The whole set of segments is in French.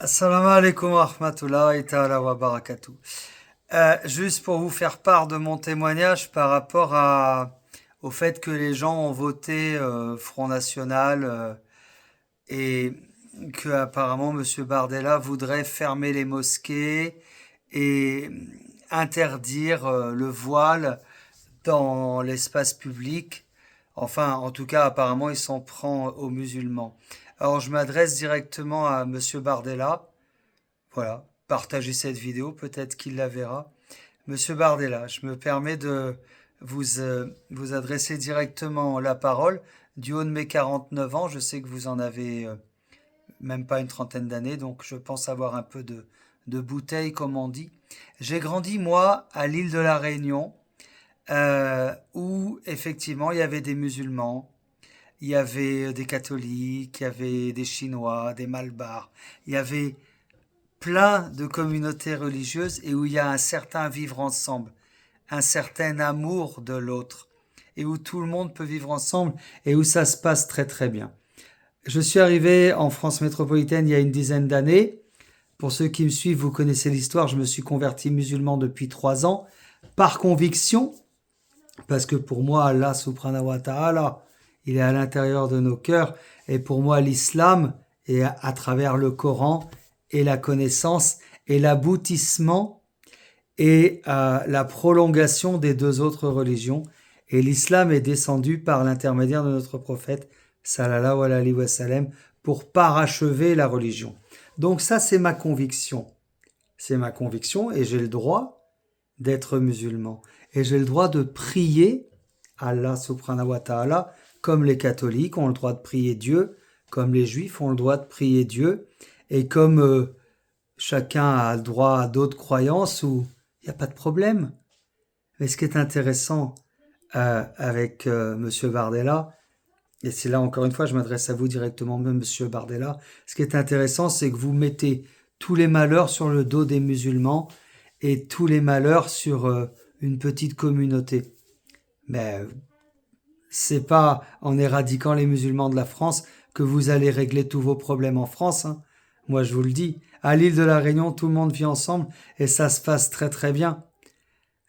Assalamu alaikum wa rahmatullahi ta'ala wa barakatuh. Juste pour vous faire part de mon témoignage par rapport au fait que les gens ont voté Front National et que apparemment Monsieur Bardella voudrait fermer les mosquées et interdire le voile dans l'espace public. Enfin, en tout cas, apparemment, il s'en prend aux musulmans. Alors, je m'adresse directement à Monsieur Bardella. Voilà, partagez cette vidéo, peut-être qu'il la verra. Monsieur Bardella, je me permets de vous adresser directement la parole. Du haut de mes 49 ans, je sais que vous en avez même pas une trentaine d'années, donc je pense avoir un peu de bouteille, comme on dit. J'ai grandi, moi, à l'île de la Réunion, où effectivement il y avait des musulmans, il y avait des catholiques, il y avait des Chinois, des Malbars, il y avait plein de communautés religieuses et où il y a un certain vivre ensemble, un certain amour de l'autre et où tout le monde peut vivre ensemble et où ça se passe très très bien. Je suis arrivé en France métropolitaine il y a une dizaine d'années. Pour ceux qui me suivent, vous connaissez l'histoire, je me suis converti musulman depuis 3 ans, par conviction, parce que pour moi, Allah subhanahu wa ta'ala, il est à l'intérieur de nos cœurs, et pour moi, l'islam est à travers le Coran, et la connaissance, et l'aboutissement, et la prolongation des deux autres religions. Et l'islam est descendu par l'intermédiaire de notre prophète, sallallahu alayhi wa sallam, pour parachever la religion. Donc ça, c'est ma conviction. C'est ma conviction, et j'ai le droit d'être musulman. Et j'ai le droit de prier Allah subhanahu wa ta'ala, comme les catholiques ont le droit de prier Dieu, comme les juifs ont le droit de prier Dieu, et comme chacun a le droit à d'autres croyances où il n'y a pas de problème. Mais ce qui est intéressant avec Monsieur Bardella, et c'est là encore une fois, je m'adresse à vous directement, même Monsieur Bardella, ce qui est intéressant, c'est que vous mettez tous les malheurs sur le dos des musulmans et tous les malheurs sur une petite communauté. Mais c'est pas en éradiquant les musulmans de la France que vous allez régler tous vos problèmes en France. Hein. Moi, je vous le dis, à l'île de la Réunion, tout le monde vit ensemble et ça se passe très très bien.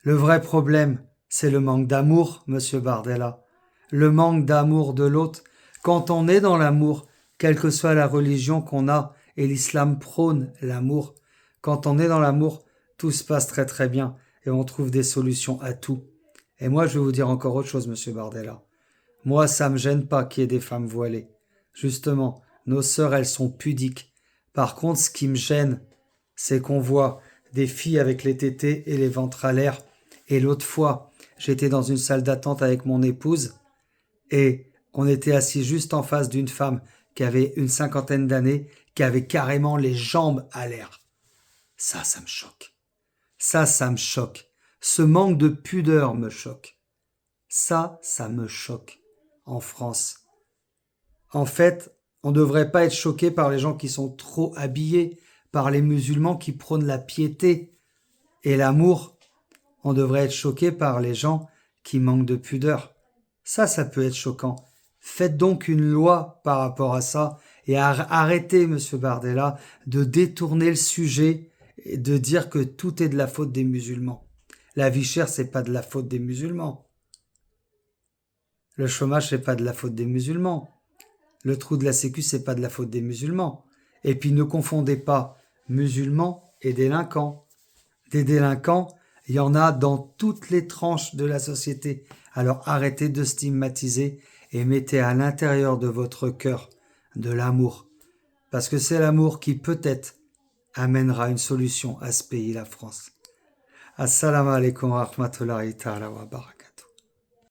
Le vrai problème, c'est le manque d'amour, Monsieur Bardella. Le manque d'amour de l'autre. Quand on est dans l'amour, quelle que soit la religion qu'on a, et l'islam prône l'amour, quand on est dans l'amour, tout se passe très très bien et on trouve des solutions à tout. Et moi, je vais vous dire encore autre chose, Monsieur Bardella. Moi, ça me gêne pas qu'il y ait des femmes voilées. Justement, nos sœurs, elles sont pudiques. Par contre, ce qui me gêne, c'est qu'on voit des filles avec les tétés et les ventres à l'air. Et l'autre fois, j'étais dans une salle d'attente avec mon épouse et on était assis juste en face d'une femme qui avait une cinquantaine d'années, qui avait carrément les jambes à l'air. Ça me choque. Ça me choque. Ce manque de pudeur me choque. Ça me choque en France. En fait, on ne devrait pas être choqué par les gens qui sont trop habillés, par les musulmans qui prônent la piété et l'amour. On devrait être choqué par les gens qui manquent de pudeur. Ça peut être choquant. Faites donc une loi par rapport à ça et arrêtez, Monsieur Bardella, de détourner le sujet et de dire que tout est de la faute des musulmans. La vie chère, c'est pas de la faute des musulmans. Le chômage, c'est pas de la faute des musulmans. Le trou de la sécu, c'est pas de la faute des musulmans. Et puis ne confondez pas musulmans et délinquants. Des délinquants, il y en a dans toutes les tranches de la société. Alors arrêtez de stigmatiser et mettez à l'intérieur de votre cœur de l'amour. Parce que c'est l'amour qui peut-être amènera une solution à ce pays, la France. Assalamu alaikum wa rahmatullahi ta'ala wa barakatuh.